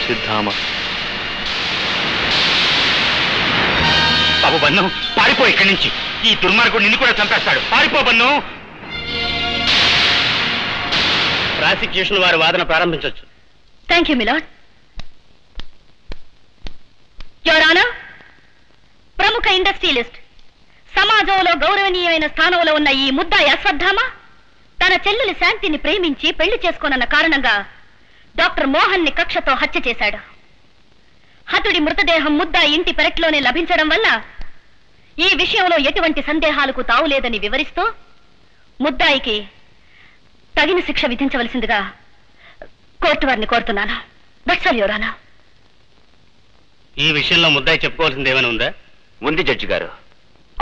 అశ్వత్థామ. బాబు bun, పారిపో ఇక్కడి నుంచి. ఈ దుర్మార్గుడు నిన్ను కూడా చంపేస్తాడు. పారిపో బన్ను. ప్రాసిక్యూషన్ వారి వాదన ప్రారంభించవచ్చు. Thank you my lord. Your honour, ప్రముఖ ఇండస్ట్రియలిస్ట్, సమాజంలో గౌరవనీయమైన స్థానంలో ఉన్న ఈ ముద్దాయి అశ్వత్థామ తన చెల్లెలి శాంతిని ప్రేమించి పెళ్లి చేసుకోనన్న కారణంగా డాక్టర్ మోహన్ ని కక్షతో హత్య చేశాడు. హతుడి మృతదేహం ముద్దాయి ఇంటి పెరట్లోనే లభించడం వల్ల ఈ విషయంలో ఎటువంటి సందేహాలకు తావులేదని వివరిస్తూ ముద్దాయికి తగిన శిక్ష విధించవలసిందిగా కోర్టు వారిని కోరుతున్నాను. That's all your honour. ఈ విషయంలో ముద్దాయి చెప్పుకోవాల్సింది ఏమైనా ఉందా? ఉంది జడ్జి గారు.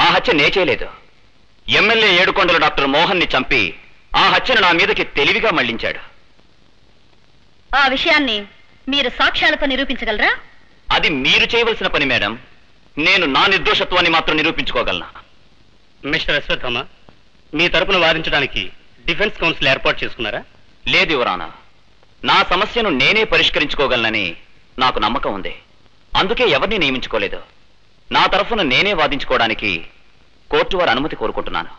ఆ హత్య నే చేయలేదు. ఎమ్మెల్యే ఏడుకొండల డాక్టర్ మోహన్ ని చంపి ఆ హత్యను నా మీదకి తెలివిగా మళ్లించాడు. ఆ విషయాన్ని మీరు సాక్ష్యాలతో నిరూపించగలరా? అది మీరు చేయవలసిన పని మేడం. నేను నా నిర్దోషత్వాన్ని మాత్రం నిరూపించుకోగలను. మిస్టర్ అశ్వత్థామ, మీ తరపున వాదించడానికి డిఫెన్స్ కౌన్సిల్ ఏర్పాటు చేసుకున్నారా? లేదు యువరానా. నా సమస్యను నేనే పరిష్కరించుకోగలనని నాకు నమ్మకం ఉంది. అందుకే ఎవరిని నియమించుకోలేదు. నా తరఫున నేనే వాదించుకోవడానికి కోర్టు వారి అనుమతి కోరుకుంటున్నాను.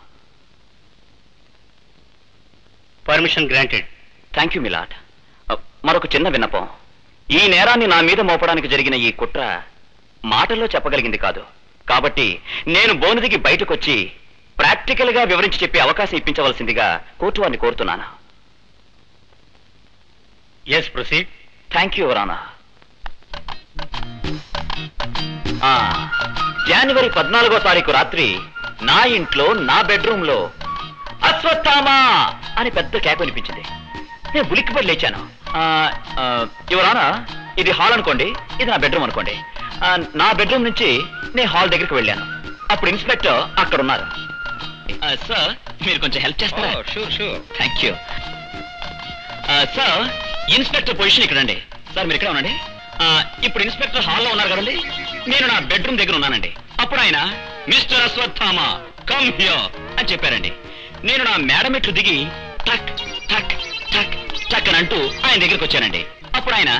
Permission granted. Thank you my lord. మరొక చిన్న విన్నపం. ఈ నేరాన్ని నా మీద మోపడానికి జరిగిన ఈ కుట్ర మాటల్లో చెప్పగలిగింది కాదు. కాబట్టి నేను బోనుదికి బయటకొచ్చి ప్రాక్టికల్ గా వివరించి చెప్పే అవకాశం ఇప్పించవలసిందిగా కోర్టు వారిని కోరుతున్నాను. Yes, proceed. Thank you your honour. జనవరి 14వ తారీఖు రాత్రి నా ఇంట్లో నా బెడ్రూమ్ లో అశ్వత్థామా అని పెద్ద కేక వినిపించింది. నేను ఉలిక్కిపడి లేచాను. యువరానా, ఇది హాల్ అనుకోండి, ఇది నా బెడ్రూమ్ అనుకోండి. నా బెడ్రూమ్ నుంచి నేను హాల్ దగ్గరికి వెళ్ళాను. అప్పుడు ఇన్స్పెక్టర్ అక్కడ ఉన్నారు. సార్, మీరు కొంచెం హెల్ప్ చేస్తారా? Sure sure. Thank you sir. Inspector position ఇక్కడండి. సార్ మీరు ఇక్కడ ఉండండి. ఇప్పుడు ఇన్స్పెక్టర్ హాల్లో ఉన్నారు కదండి, నేను నా బెడ్రూమ్ దగ్గర ఉన్నానండి. అప్పుడు ఆయన మిస్టర్ అశ్వత్థామ కమ్ హియర్ అని చెప్పారండి. నేను నా మేడ మెట్లు దిగి టక్ టక్ టక్ టక్ అని అంటూ ఆయన దగ్గరికి వచ్చానండి. అప్పుడు ఆయన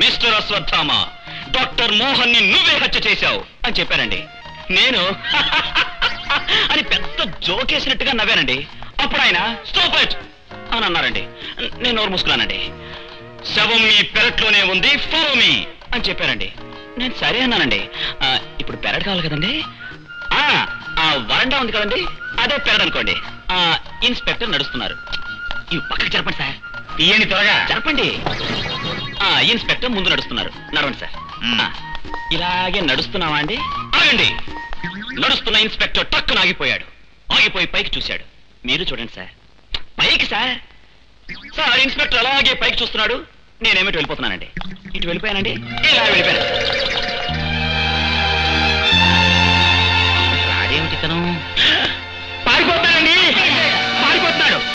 మిస్టర్ అశ్వత్థామ, డాక్టర్ మోహన్ ని నువ్వే హత్య చేశావు అని చెప్పారండి. నేను అని పెద్ద జోకేసినట్టుగా నవ్వానండి. అప్పుడు ఆయన స్టాప్ ఇట్ అని అన్నారండి. నేను నోరు మూసుకున్నానండి. శవం మీ పెరట్లోనే ఉంది, ఫాలో మీ అని చెప్పారండి. నేను సరే అన్నానండి. ఇప్పుడు పెరట్ కావాలి కదండి, ఆ వరండా ఉంది కదండి, అదే పెరట్ అనుకోండి. ఇన్స్పెక్టర్ నడుస్తున్నారు. ఇవి పక్కకి జరపండి సార్. తీయండి త్వరగా. జరపండి. ఇన్స్పెక్టర్ ముందు నడుస్తున్నారు. నడవండి సార్. ఇలాగే నడుస్తున్నావా అండి? ఆగండి. నడుస్తున్న ఇన్స్పెక్టర్ టక్కున ఆగిపోయాడు. ఆగిపోయి పైకి చూశాడు. మీరు చూడండి సార్, పైకి సార్. సార్, ఇన్స్పెక్టర్ అలాగే పైకి చూస్తున్నాడు. నేనేమిటి వెళ్ళిపోతున్నానండి. ఇటు వెళ్ళిపోయానండి, ఇలా వెళ్ళిపోయాను. రాడేమిటి తను?